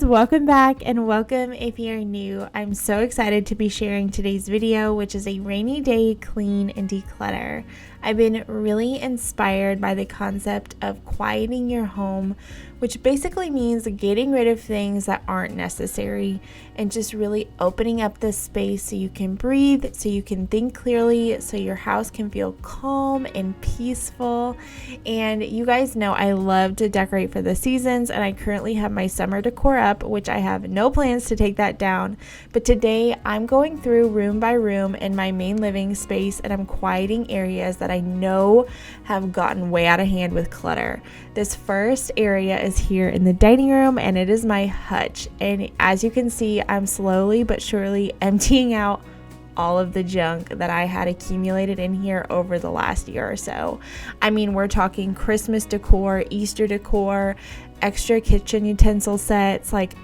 welcome back and welcome if you're new. I'm so excited to be sharing today's video, which is a rainy day clean and declutter. I've been really inspired by the concept of quieting your home, which basically means getting rid of things that aren't necessary and just really opening up the space so you can breathe, so you can think clearly, so your house can feel calm and peaceful. And you guys know I love to decorate for the seasons, and I currently have my summer decor up, which I have no plans to take that down. But today I'm going through room by room in my main living space, and I'm quieting areas that I know have gotten way out of hand with clutter. This first area is here in the dining room, and it is my hutch. And as you can see, I'm slowly but surely emptying out all of the junk that I had accumulated in here over the last year or so. I mean, we're talking Christmas decor, Easter decor, extra kitchen utensil sets, like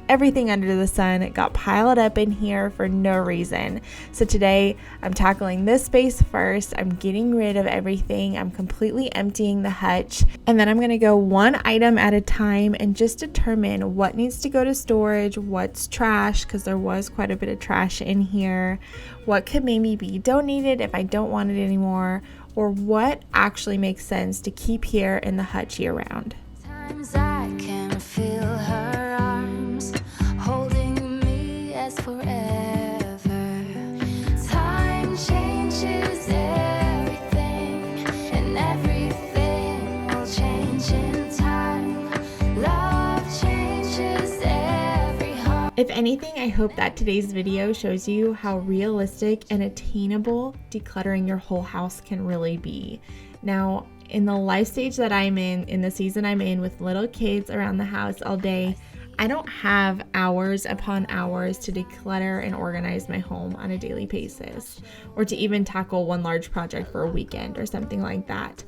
everything under the sun got piled up in here for no reason. So today I'm tackling this space first. I'm getting rid of everything. I'm completely emptying the hutch, and then I'm going to go one item at a time and just determine what needs to go to storage, what's trash, because there was quite a bit of trash in here, what could maybe be donated if I don't want it anymore, or what actually makes sense to keep here in the hutch year round. Sometimes I can feel her arms holding me as forever. Time changes everything, and everything will change in time. Love changes every heart. If anything, I hope that today's video shows you how realistic and attainable decluttering your whole house can really be. Now, in the life stage that I'm in the season I'm in with little kids around the house all day, I don't have hours upon hours to declutter and organize my home on a daily basis, or to even tackle one large project for a weekend or something like that.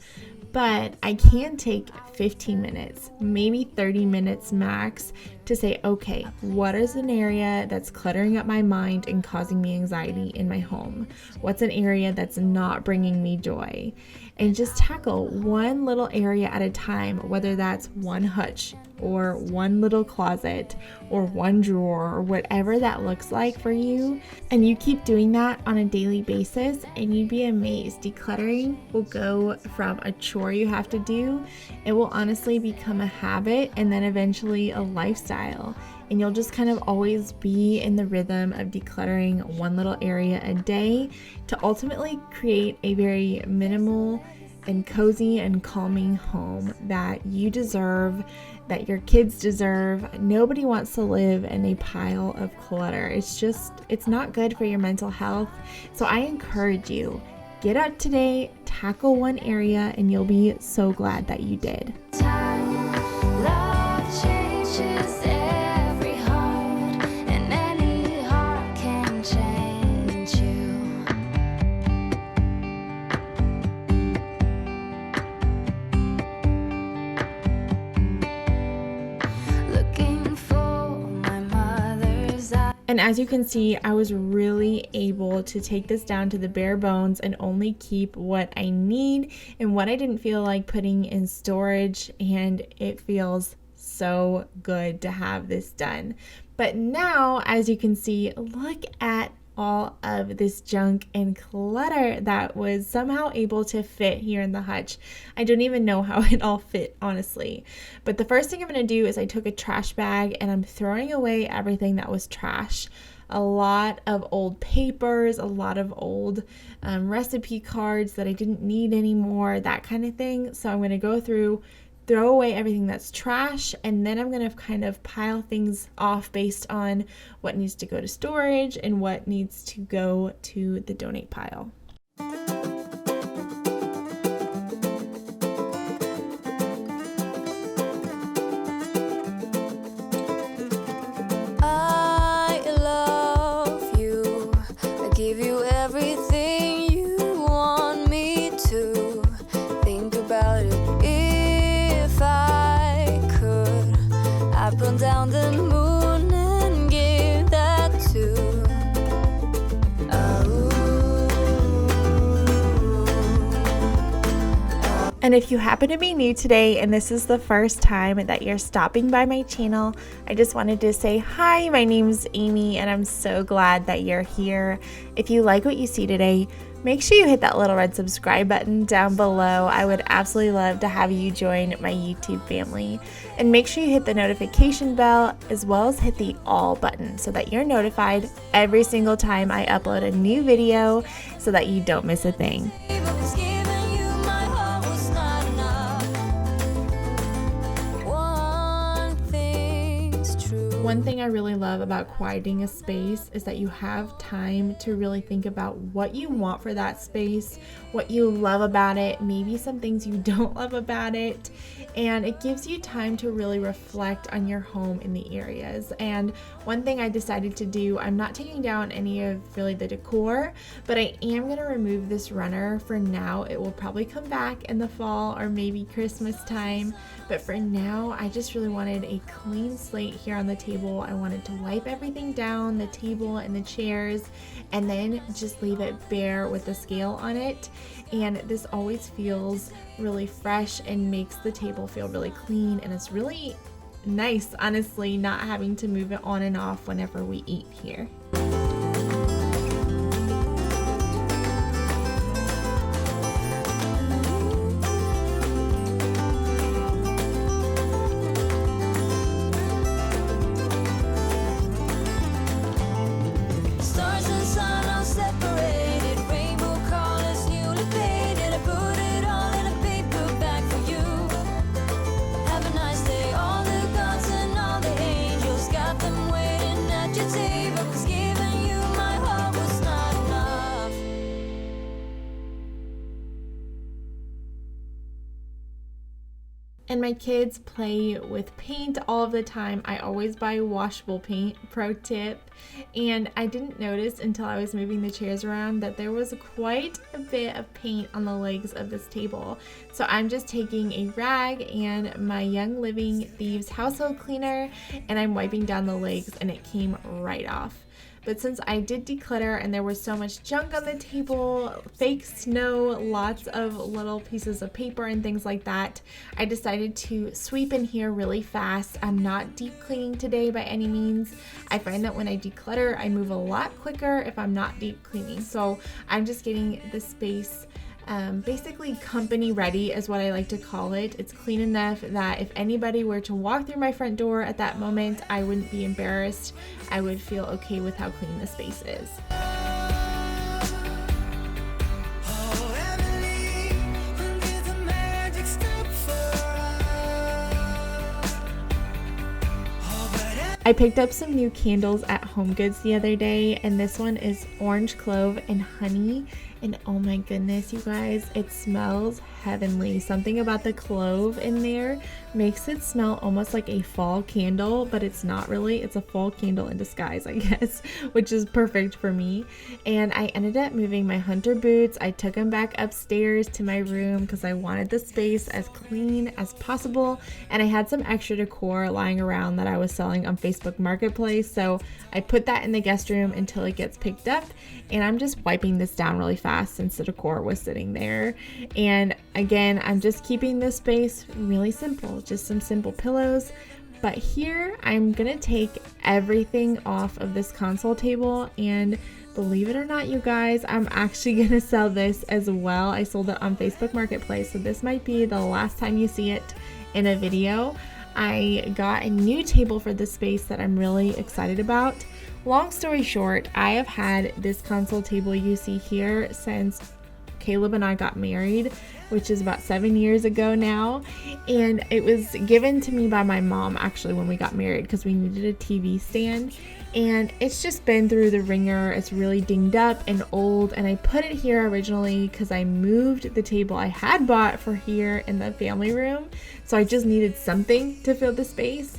But I can take 15 minutes, maybe 30 minutes max, to say, okay, what is an area that's cluttering up my mind and causing me anxiety in my home? What's an area that's not bringing me joy? And just tackle one little area at a time, whether that's one hutch or one little closet or one drawer or whatever that looks like for you. And you keep doing that on a daily basis, and you'd be amazed. Decluttering will go from a chore you have to do, it will honestly become a habit, and then eventually a lifestyle. And you'll just kind of always be in the rhythm of decluttering one little area a day to ultimately create a very minimal and cozy and calming home that you deserve, that your kids deserve. Nobody wants to live in a pile of clutter. It's not good for your mental health. So I encourage you, get up today, tackle one area, and you'll be so glad that you did. Time, love changes every heart, and any heart can change you. Looking for my mother's eyes. And as you can see, I was really able to take this down to the bare bones and only keep what I need and what I didn't feel like putting in storage, and it feels so good to have this done. But now, as you can see, look at all of this junk and clutter that was somehow able to fit here in the hutch. I don't even know how it all fit, honestly. But the first thing I'm going to do is I took a trash bag and I'm throwing away everything that was trash. A lot of old papers, a lot of old recipe cards that I didn't need anymore, that kind of thing. So I'm going to go through, throw away everything that's trash, and then I'm going to kind of pile things off based on what needs to go to storage and what needs to go to the donate pile. I love you. I give you everything you want me to. Think about it. If I could, I'd burn down the moon and give that to. Oh. And if you happen to be new today and this is the first time that you're stopping by my channel, I just wanted to say hi, my name's Amy and I'm so glad that you're here. If you like what you see today, make sure you hit that little red subscribe button down below. I would absolutely love to have you join my YouTube family. And make sure you hit the notification bell as well as hit the all button so that you're notified every single time I upload a new video so that you don't miss a thing. One thing I really love about quieting a space is that you have time to really think about what you want for that space, what you love about it, maybe some things you don't love about it, and it gives you time to really reflect on your home in the areas. And one thing I decided to do, I'm not taking down any of really the decor, but I am going to remove this runner for now. It will probably come back in the fall or maybe Christmas time, but for now I just really wanted a clean slate here on the table. I wanted to wipe everything down, the table and the chairs, and then just leave it bare with the scale on it. And this always feels really fresh and makes the table feel really clean, and it's really nice, honestly, not having to move it on and off whenever we eat here. And my kids play with paint all of the time. I always buy washable paint, pro tip. And I didn't notice until I was moving the chairs around that there was quite a bit of paint on the legs of this table. So I'm just taking a rag and my Young Living Thieves household cleaner and I'm wiping down the legs, and it came right off. But since I did declutter and there was so much junk on the table, fake snow, lots of little pieces of paper and things like that, I decided to sweep in here really fast. I'm not deep cleaning today by any means. I find that when I declutter, I move a lot quicker if I'm not deep cleaning. So I'm just getting the space basically company ready is what I like to call it. It's clean enough that if anybody were to walk through my front door at that moment, I wouldn't be embarrassed. I would feel okay with how clean the space is. I picked up some new candles at HomeGoods the other day, and this one is orange clove and honey, and oh my goodness, you guys, it smells heavenly. Something about the clove in there makes it smell almost like a fall candle, but it's not really. It's a fall candle in disguise, I guess, which is perfect for me. And I ended up moving my hunter boots. I took them back upstairs to my room because I wanted the space as clean as possible, and I had some extra decor lying around that I was selling on Facebook Marketplace, so I put that in the guest room until it gets picked up, and I'm just wiping this down really fast since the decor was sitting there. And again, I'm just keeping this space really simple, just some simple pillows. But here I'm gonna take everything off of this console table, and believe it or not, you guys, I'm actually gonna sell this as well. I sold it on Facebook Marketplace, so this might be the last time you see it in a video. I got a new table for this space that I'm really excited about. Long story short, I have had this console table you see here since Caleb and I got married, which is about 7 years ago now, and it was given to me by my mom actually when we got married because we needed a TV stand, and it's just been through the ringer. It's really dinged up and old, and I put it here originally because I moved the table I had bought for here in the family room, so I just needed something to fill the space.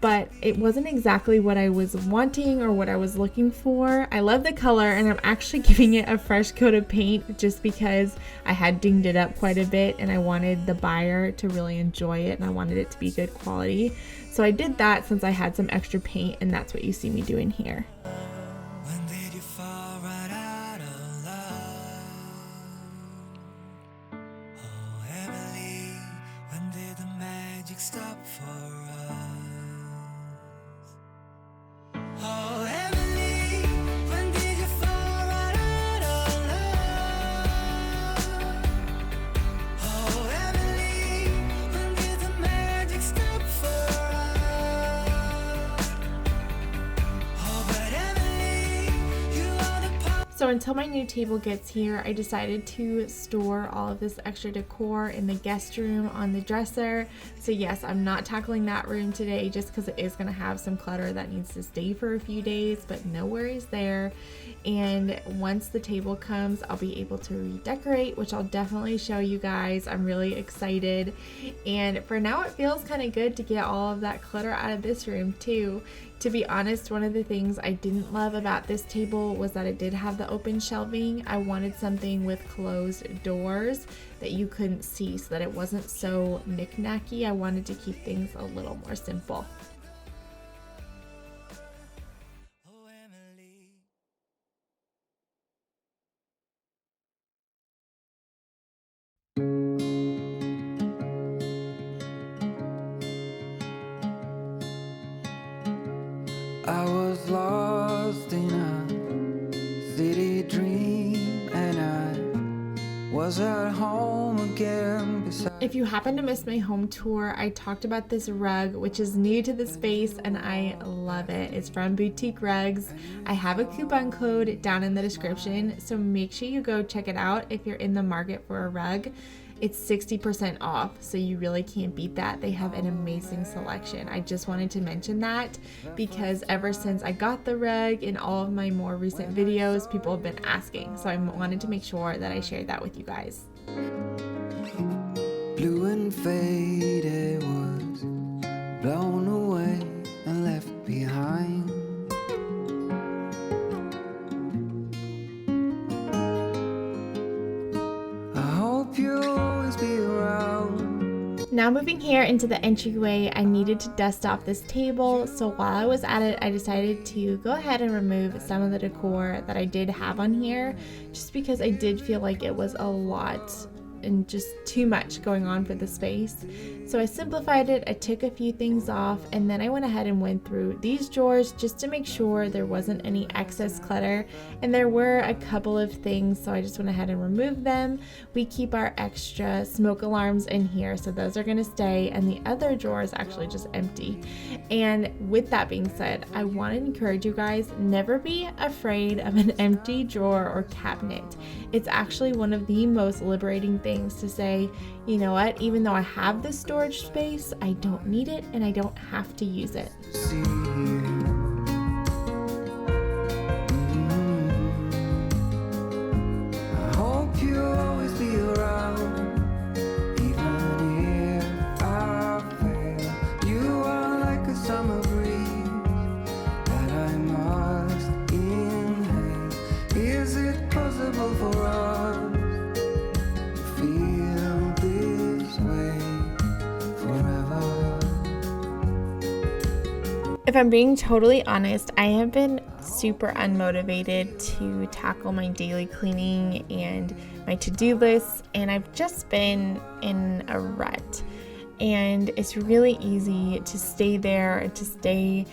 But it wasn't exactly what I was wanting or what I was looking for. I love the color, and I'm actually giving it a fresh coat of paint just because I had dinged it up quite a bit and I wanted the buyer to really enjoy it and I wanted it to be good quality. So I did that since I had some extra paint, and that's what you see me doing here. When did you fall right out of love? Oh, Emily, So until my new table gets here, I decided to store all of this extra decor in the guest room on the dresser. So yes, I'm not tackling that room today just because it is going to have some clutter that needs to stay for a few days, but no worries there. And once the table comes, I'll be able to redecorate, which I'll definitely show you guys. I'm really excited. And for now, it feels kind of good to get all of that clutter out of this room too. To be honest, one of the things I didn't love about this table was that it did have the open shelving. I wanted something with closed doors that you couldn't see so that it wasn't so knick-knacky. I wanted to keep things a little more simple. Oh, Emily. I was lost in a city dream, and I was at home again beside. If you happen to miss my home tour, I talked about this rug, which is new to the space, and I love it. It's from Boutique Rugs. I have a coupon code down in the description, so make sure you go check it out if you're in the market for a rug. It's 60% off, so you really can't beat that. They have an amazing selection. I just wanted to mention that because ever since I got the rug in all of my more recent videos, people have been asking, so I wanted to make sure that I shared that with you guys. Blue and faded was blown away and left behind. I hope you always be around. Now moving here into the entryway, I needed to dust off this table, so while I was at it, I decided to go ahead and remove some of the decor that I did have on here, just because I did feel like it was a lot and just too much going on for the space. So I simplified it, I took a few things off, and then I went ahead and went through these drawers just to make sure there wasn't any excess clutter, and there were a couple of things, so I just went ahead and removed them. We keep our extra smoke alarms in here, so those are going to stay, and the other drawer is actually just empty. And with that being said, I want to encourage you guys, never be afraid of an empty drawer or cabinet. It's actually one of the most liberating things to say, you know what, even though I have this storage space, I don't need it and I don't have to use it. See you. I hope you always be around, even if I fail. You are like a summer breeze that I must inhale. Is it possible for us to feel this way forever? If I'm being totally honest, I have been super unmotivated to tackle my daily cleaning and my to-do lists, and I've just been in a rut. And it's really easy to stay there and to stay,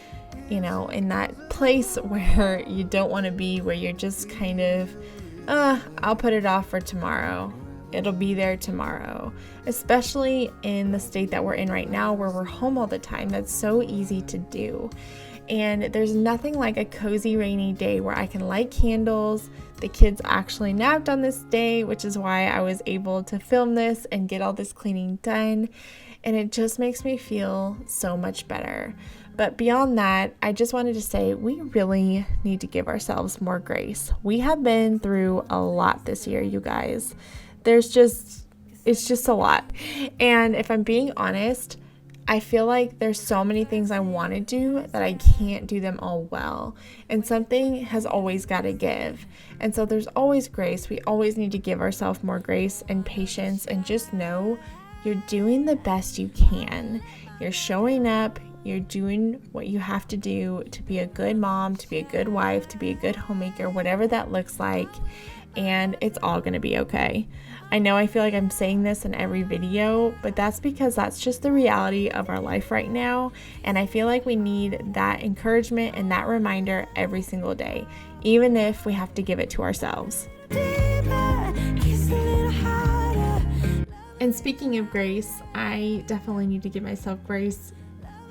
you know, in that place where you don't want to be, where you're just kind of, I'll put it off for tomorrow. It'll be there tomorrow, especially in the state that we're in right now where we're home all the time. That's so easy to do. And there's nothing like a cozy rainy day where I can light candles. The kids actually napped on this day, which is why I was able to film this and get all this cleaning done. And it just makes me feel so much better. But beyond that, I just wanted to say we really need to give ourselves more grace. We have been through a lot this year, you guys. It's just a lot. And if I'm being honest, I feel like there's so many things I want to do that I can't do them all well. And something has always got to give. And so there's always grace. We always need to give ourselves more grace and patience, and just know you're doing the best you can. You're showing up. You're doing what you have to do to be a good mom, to be a good wife, to be a good homemaker, whatever that looks like. And it's all going to be okay. I know I feel like I'm saying this in every video, but that's because that's just the reality of our life right now. And I feel like we need that encouragement and that reminder every single day, even if we have to give it to ourselves. And speaking of grace, I definitely need to give myself grace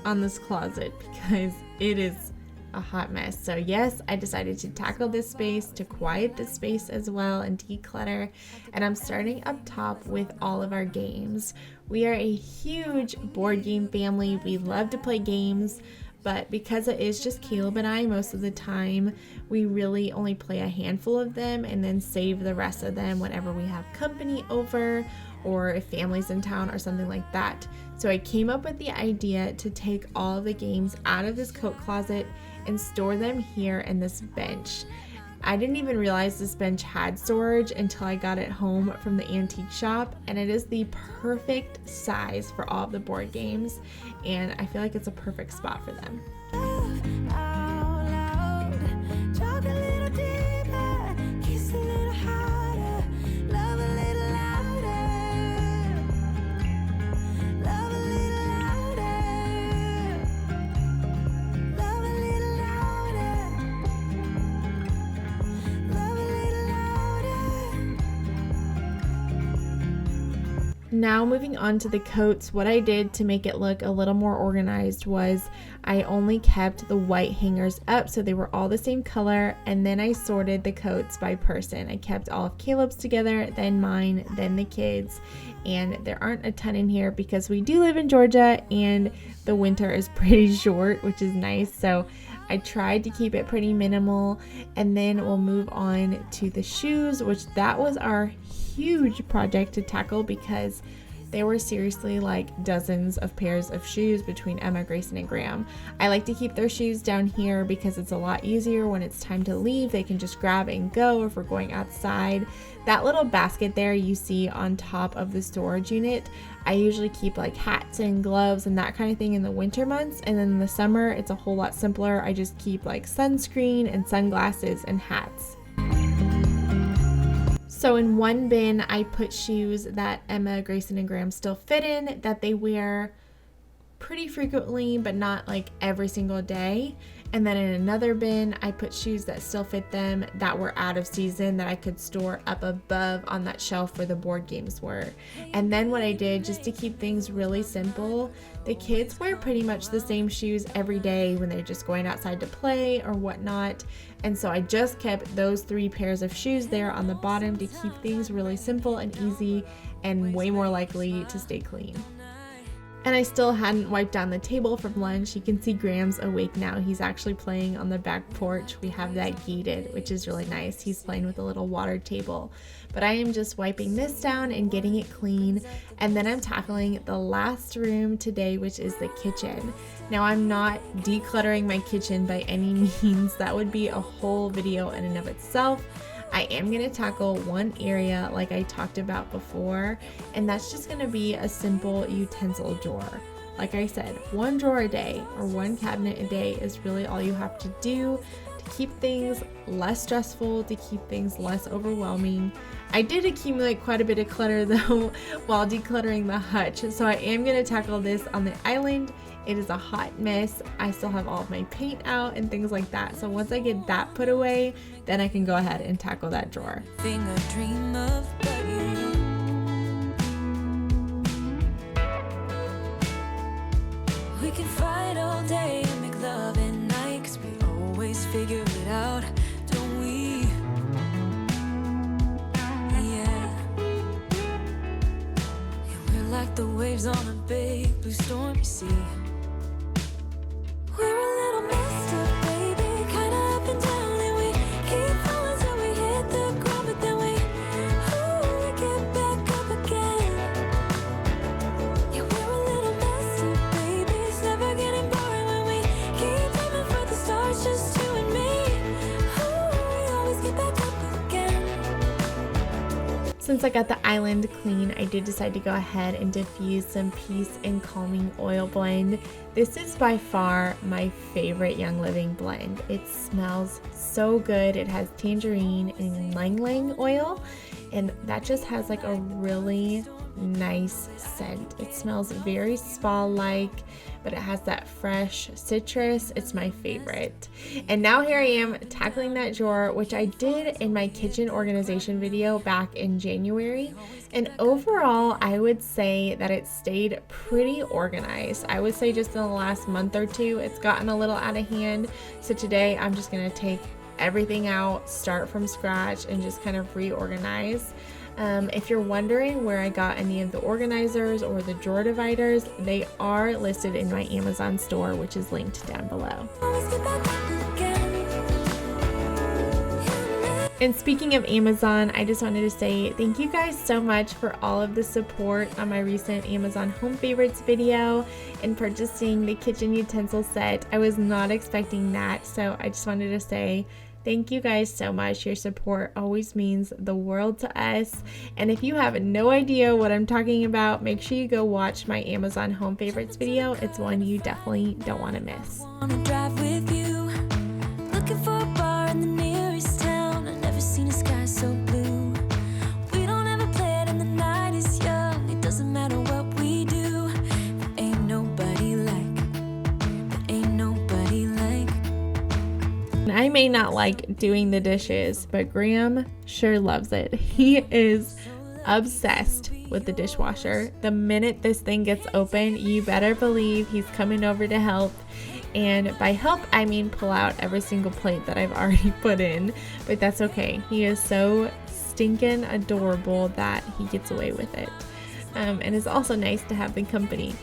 on this closet because it is a hot mess. So yes, I decided to tackle this space, to quiet the space as well and declutter. And I'm starting up top with all of our games. We are a huge board game family. We love to play games, but because it is just Caleb and I most of the time, we really only play a handful of them and then save the rest of them whenever we have company over or if family's in town or something like that. So I came up with the idea to take all of the games out of this coat closet and store them here in this bench. I didn't even realize this bench had storage until I got it home from the antique shop, and it is the perfect size for all of the board games, and I feel like it's a perfect spot for them. Now moving on to the coats, what I did to make it look a little more organized was I only kept the white hangers up so they were all the same color, and then I sorted the coats by person. I kept all of Caleb's together, then mine, then the kids, and there aren't a ton in here because we do live in Georgia and the winter is pretty short, which is nice. So I tried to keep it pretty minimal, and then we'll move on to the shoes, which that was our huge project to tackle because there were seriously like dozens of pairs of shoes between Emma, Grayson, and Graham. I like to keep their shoes down here because it's a lot easier when it's time to leave. They can just grab and go if we're going outside. That little basket there you see on top of the storage unit, I usually keep like hats and gloves and that kind of thing in the winter months, and then in the summer it's a whole lot simpler. I just keep like sunscreen and sunglasses and hats. So in one bin, I put shoes that Emma, Grayson, and Graham still fit in, that they wear pretty frequently, but not like every single day. And then in another bin, I put shoes that still fit them that were out of season that I could store up above on that shelf where the board games were. And then what I did, just to keep things really simple, the kids wear pretty much the same shoes every day when they're just going outside to play or whatnot. And so I just kept those 3 pairs of shoes there on the bottom to keep things really simple and easy and way more likely to stay clean. And I still hadn't wiped down the table from lunch. You can see Graham's awake now. He's actually playing on the back porch. We have that gated, which is really nice. He's playing with a little water table. But I am just wiping this down and getting it clean. And then I'm tackling the last room today, which is the kitchen. Now I'm not decluttering my kitchen by any means. That would be a whole video in and of itself. I am going to tackle one area like I talked about before, and that's just going to be a simple utensil drawer. Like I said, 1 drawer a day or 1 cabinet a day is really all you have to do to keep things less stressful, to keep things less overwhelming. I did accumulate quite a bit of clutter though while decluttering the hutch, so I am going to tackle this on the island. It is a hot mess. I still have all of my paint out and things like that. So once I get that put away, then I can go ahead and tackle that drawer. Thing I dream of but you. We can fight all day and make love at night, 'cause we always figure it out, don't we? Yeah. And we're like the waves on a big blue stormy sea. We're a little messed up, baby, kinda up and down, and we keep falling till we hit the ground, but then we get back up again. Yeah, we're a little messed up, baby, it's never getting boring when we keep aiming for the stars, just you and me. We always get back up again. Since I got the island clean, I did decide to go ahead and diffuse some Peace and Calming oil blend. This is by far my favorite Young Living blend. It smells so good. It has tangerine and ylang ylang oil, and that just has like a really nice scent. It smells very spa-like, but it has that fresh citrus. It's my favorite. And now here I am tackling that drawer, which I did in my kitchen organization video back in January. And overall, I would say that it stayed pretty organized. I would say just in the last month or two, it's gotten a little out of hand. So today I'm just gonna take everything out, start from scratch, and just kind of reorganize. If you're wondering where I got any of the organizers or the drawer dividers, they are listed in my Amazon store, which is linked down below. And speaking of Amazon, I just wanted to say thank you guys so much for all of the support on my recent Amazon Home Favorites video and purchasing the kitchen utensil set. I was not expecting that, so I just wanted to say thank you guys so much. Your support always means the world to us. And if you have no idea what I'm talking about, make sure you go watch my Amazon Home Favorites video. It's one you definitely don't want to miss. Wanna drive with you, looking for a bar in the nearest town. I've never seen a sky so blue. We don't ever play it and the night is young. It doesn't matter what we do. There ain't nobody like. There ain't nobody like. I may not like doing the dishes, but Graham sure loves it. He is obsessed with the dishwasher. The minute this thing gets open, you better believe he's coming over to help. And by help, I mean pull out every single plate that I've already put in, but that's okay. He is so stinking adorable that he gets away with it. And it's also nice to have the company.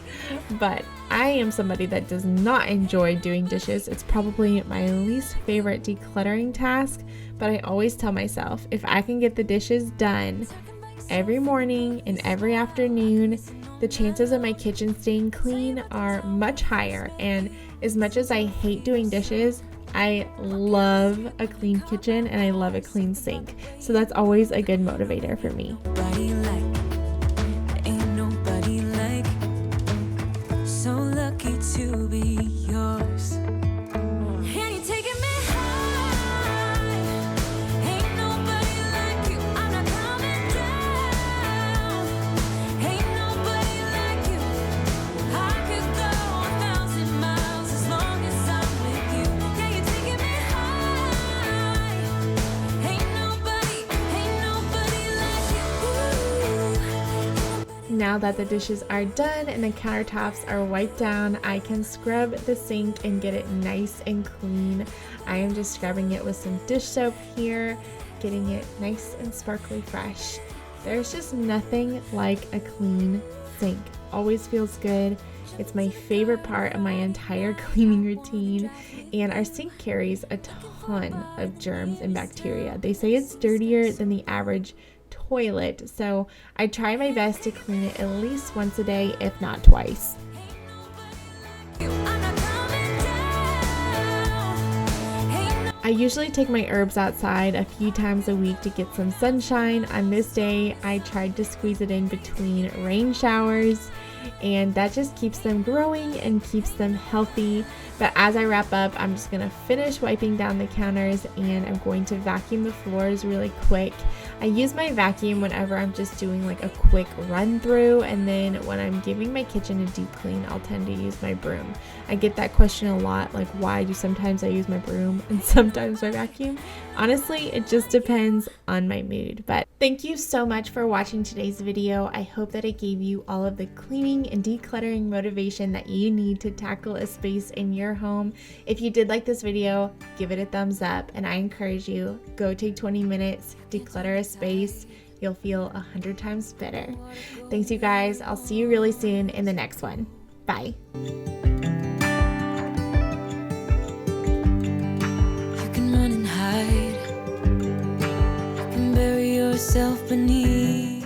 But I am somebody that does not enjoy doing dishes. It's probably my least favorite decluttering task, but I always tell myself if I can get the dishes done every morning and every afternoon, the chances of my kitchen staying clean are much higher. And as much as I hate doing dishes, I love a clean kitchen and I love a clean sink. So that's always a good motivator for me. Nobody like. There ain't nobody like. So lucky to be yours. And you're taking me high. Ain't nobody like you. I'm not coming down. Ain't nobody like you. I could go 1,000 miles as long as I'm with you. Yeah, you're taking me high. Ain't nobody like you. Now that the dishes are done and the countertops are wiped down, I can scrub the sink and get it nice and clean. I am just scrubbing it with some dish soap here, getting it nice and sparkly fresh. There's just nothing like a clean sink. Always feels good. It's my favorite part of my entire cleaning routine, and our sink carries a ton of germs and bacteria. They say it's dirtier than the average toilet, so I try my best to clean it at least once a day, if not twice. I usually take my herbs outside a few times a week to get some sunshine. On this day, I tried to squeeze it in between rain showers, and that just keeps them growing and keeps them healthy. But as I wrap up, I'm just gonna finish wiping down the counters and I'm going to vacuum the floors really quick. I use my vacuum whenever I'm just doing like a quick run through, and then when I'm giving my kitchen a deep clean, I'll tend to use my broom. I get that question a lot, like why do sometimes I use my broom and sometimes my vacuum? Honestly, it just depends on my mood. But thank you so much for watching today's video. I hope that it gave you all of the cleaning and decluttering motivation that you need to tackle a space in your home. If you did like this video, give it a thumbs up, and I encourage you, go take 20 minutes, declutter a space. You'll feel 100 times better. Thanks, you guys. I'll see you really soon in the next one. Bye. You can run and hide. You can bury yourself beneath